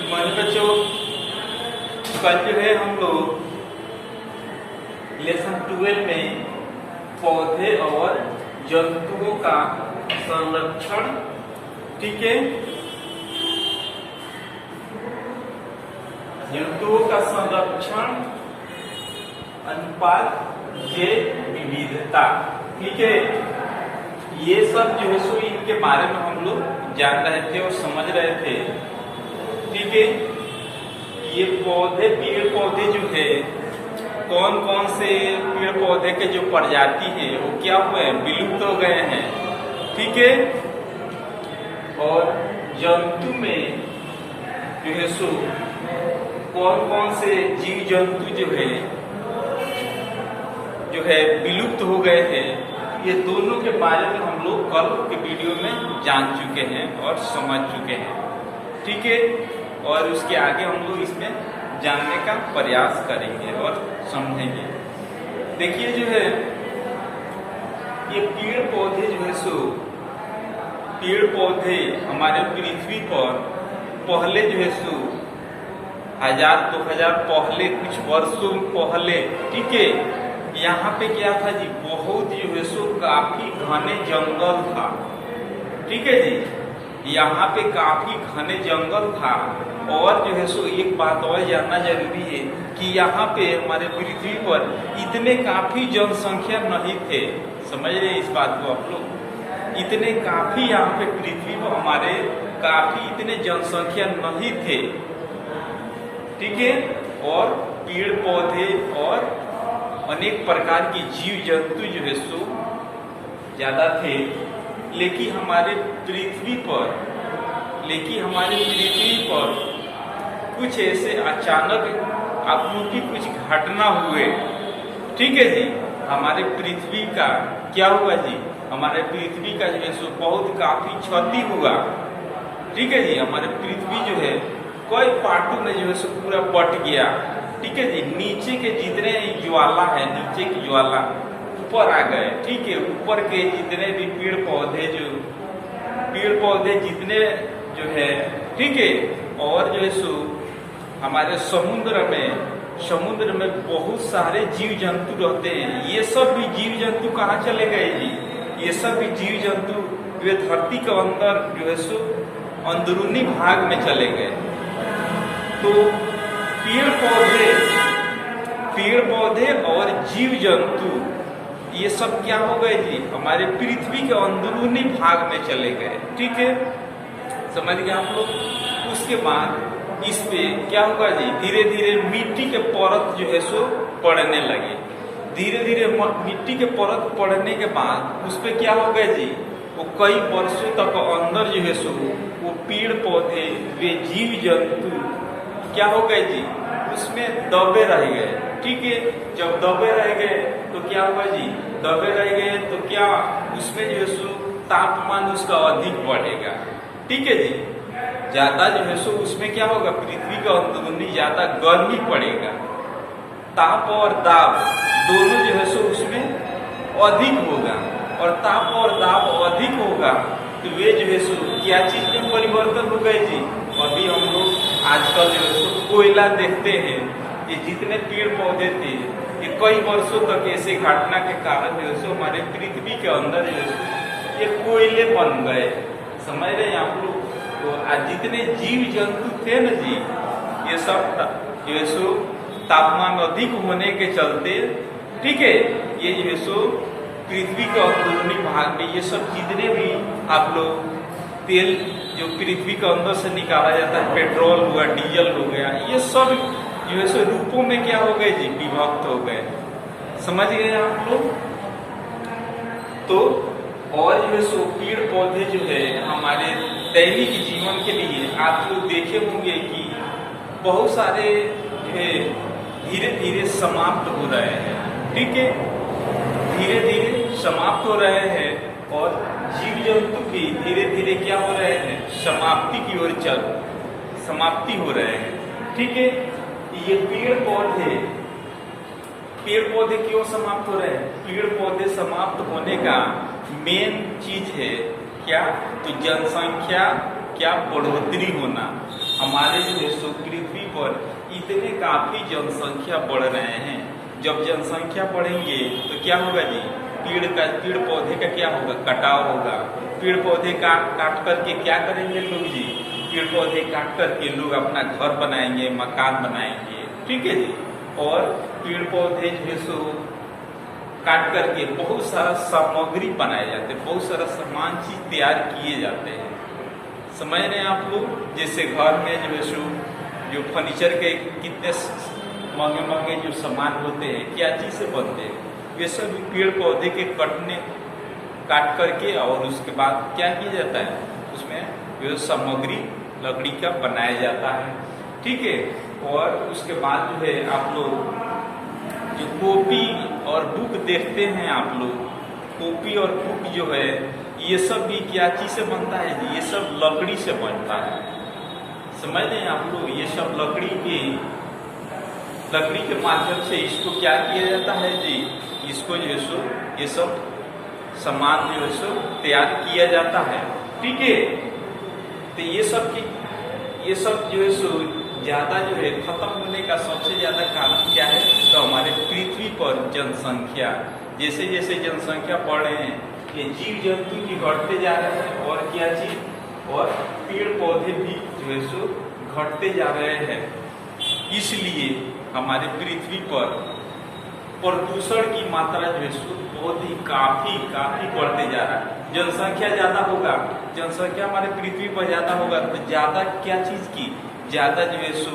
हमारे बच्चों कल जो है हम लोग लेसन 12 में पौधे और जंतुओं का संरक्षण, ठीक है, जंतुओं का संरक्षण, अनुपात, जैव विविधता, ठीक है, ये सब जो है सो इनके बारे में हम लोग जान रहे थे और समझ रहे थे, ठीक है। ये पौधे, पेड़ पौधे जो है, कौन कौन से पेड़ पौधे के जो प्रजाति है वो क्या हुए हैं, विलुप्त हो गए हैं, ठीक है। और जंतु में जो है सो कौन कौन से जीव जंतु जो है विलुप्त हो गए हैं, ये दोनों के बारे में हम लोग कल के वीडियो में जान चुके हैं और समझ चुके हैं, ठीक है। और उसके आगे हम लोग इसमें जानने का प्रयास करेंगे और समझेंगे। देखिए जो है ये पेड़ पौधे जो है सो, पेड़ पौधे हमारे पृथ्वी पर पहले जो है सो 1000-2000 पहले, कुछ वर्षों पहले, ठीक है, यहाँ पे क्या था जी, बहुत जो है सो काफी घने जंगल था, ठीक है जी, यहाँ पे काफी घने जंगल था। और जो है सो एक बात और जानना जरूरी है कि यहाँ पे हमारे पृथ्वी पर इतने काफी जनसंख्या नहीं थे, समझ रहे हैं इस बात को आप लोग, इतने काफी यहाँ पे पृथ्वी पर हमारे काफी इतने जनसंख्या नहीं थे, ठीक है। और पेड़ पौधे और अनेक प्रकार के जीव जंतु जो है सो ज्यादा थे, लेकिन हमारे पृथ्वी पर कुछ ऐसे अचानक आपूर्ति कुछ घटना हुए, ठीक है जी। हमारे पृथ्वी का क्या हुआ जी, हमारे पृथ्वी का जो है सो बहुत काफी क्षति हुआ, ठीक है जी। हमारे पृथ्वी जो है कई पार्टों में जो है सो पूरा बट गया, ठीक है जी। नीचे के जितने ज्वाला है, नीचे की ज्वाला ऊपर आ गए, ठीक है। ऊपर के जितने भी पेड़ पौधे जितने जो है, ठीक है। और जो है सो हमारे समुद्र में बहुत सारे जीव जंतु रहते हैं, ये सब भी जीव जंतु कहाँ चले गए जी, ये सब भी जीव जंतु वे धरती के अंदर जो है सो अंदरूनी भाग में चले गए। तो पेड़ पौधे और जीव जंतु ये सब क्या हो गए जी, हमारे पृथ्वी के अंदरूनी भाग में चले गए, ठीक है, समझ गए आप लोग। उसके बाद इस पे क्या होगा जी, धीरे धीरे मिट्टी के परत जो है सो पड़ने लगे, धीरे धीरे मिट्टी के परत पड़ने के बाद उस पे क्या हो गया जी, वो कई वर्षों तक अंदर जो है सो वो पेड़ पौधे, वे जीव जंतु क्या हो गए जी, उसमें दबे रह गए, ठीक है। जब दबे रह गए तो क्या हुआ जी, दबे रह गए तो क्या उसमें जो है सो तापमान उसका अधिक बढ़ेगा, ठीक है जी। ज्यादा जो है सो उसमें क्या होगा, पृथ्वी का अंदरूनी ज्यादा गर्मी पड़ेगा, ताप और दाब दोनों जो है सो उसमें अधिक होगा, और ताप और दाब अधिक होगा तो वे जो है सो क्या चीज में परिवर्तन हो गए जी, अभी हम लोग आजकल जो है सो कोयला देखते हैं, ये जितने पेड़ पौधे थे ये कई वर्षों तक ऐसे घटना के कारण जो है सो हमारे पृथ्वी के अंदर जो है सो ये कोयले बन गए, समझ रहे हैं आप लोग। तो आज जितने जीव जंतु थे न जी, ये सब जो है सो तापमान अधिक होने के चलते, ठीक है, ये जो है सो पृथ्वी के अंदरूनी भाग में ये सब जितने भी आप लोग तेल जो पृथ्वी के अंदर से निकाला जाता है, पेट्रोल हुआ, डीजल हो गया, ये सब जो है सो रूपों में क्या हो गए जी, विभक्त हो गए, समझ गए आप लोग। तो और जो है सो पेड़ पौधे जो है हमारे दैनिक जीवन के लिए आप लोग देखे होंगे कि बहुत सारे जो है धीरे धीरे समाप्त हो रहे हैं, ठीक है, धीरे धीरे समाप्त हो रहे हैं। और जीव जंतु भी धीरे धीरे क्या हो रहे हैं, समाप्ति की ओर समाप्ति हो रहे हैं, ठीक है। ये पेड़ पौधे क्यों समाप्त हो रहे हैं, पेड़ पौधे समाप्त होने का मेन चीज है क्या, तो जनसंख्या क्या बढ़ोतरी होना, हमारे जो है सो पृथ्वी पर इतने काफी जनसंख्या बढ़ रहे हैं। जब जनसंख्या बढ़ेंगे तो क्या होगा जी, पेड़ पौधे का क्या होगा, कटाव होगा। पेड़ पौधे काट करके क्या करेंगे लोग जी, पेड़ पौधे काट करके लोग अपना घर बनाएंगे, मकान बनाएंगे, ठीक है जी। और पेड़ पौधे जो है सो काट करके बहुत सारा सामग्री बनाए जाते हैं, बहुत सारा सामान चीज तैयार किए जाते हैं। समझ रहे हैं आप लोग, जैसे घर में जो है सो जो फर्नीचर के कितने महंगे महंगे जो सामान होते हैं, क्या चीज से बनते हैं, ये सब पेड़ पौधे के काट करके और उसके बाद क्या किया जाता है, उसमें जो सामग्री लकड़ी का बनाया जाता है, ठीक है। और उसके बाद जो है आप लोग जो कॉपी और बुक देखते हैं आप लोग, कॉपी और बुक जो है ये सब भी क्या चीज से बनता है जी, ये सब लकड़ी से बनता है। समझ रहे हैं आप लोग, ये सब लकड़ी के माध्यम से इसको क्या किया जाता है जी, इसको जो है सो ये सब सामान जो है सो तैयार किया जाता है, ठीक है। तो ये सब जो है सो ज्यादा जो है खत्म होने का सबसे ज्यादा कारण क्या है, तो हमारे पृथ्वी पर जनसंख्या, जैसे जैसे जनसंख्या बढ़ रहे हैं ये जीव जंतु भी घटते जा रहे हैं, और क्या चीज, और पेड़ पौधे भी जो है सो घटते जा रहे हैं। इसलिए हमारे पृथ्वी पर प्रदूषण की मात्रा जो है सो बहुत ही काफी बढ़ते जा रहा है। जनसंख्या ज्यादा होगा, जनसंख्या हमारे पृथ्वी पर ज्यादा होगा तो ज्यादा क्या चीज की, ज्यादा जो है सो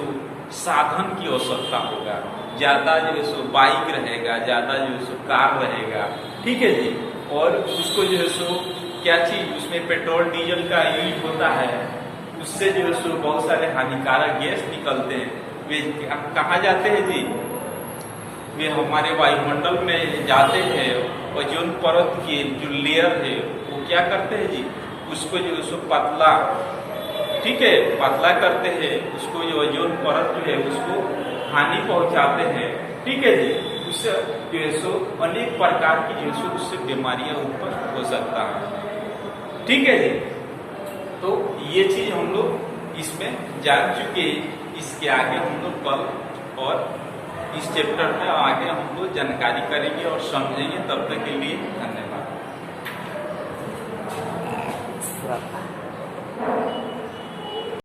साधन की आवश्यकता होगा, ज्यादा जो है सो बाइक रहेगा, ज्यादा जो है सो कार रहेगा, ठीक है जी। और उसको जो है सो क्या चीज, उसमें पेट्रोल डीजल का यूज होता है, उससे जो है सो बहुत सारे हानिकारक गैस निकलते हैं। वे कहाँ जाते हैं जी, वे हमारे वायुमंडल में जाते हैं। ओजोन परत के जो लेयर है वो क्या करते हैं जी, उसको जो है सो पतला, ठीक है, पतला करते हैं, उसको जो ओजोन परत जो है उसको हानि पहुंचाते हैं, ठीक है जी। उससे जो है सो अनेक प्रकार की जो है सो उससे बीमारियां उत्पन्न हो सकता है, ठीक है जी। तो ये चीज हम लोग इसमें जान चुके, इसके आगे हम लोग कल और इस चैप्टर में आगे हम लोग जानकारी करेंगे और समझेंगे। तब तक के लिए धन्यवाद।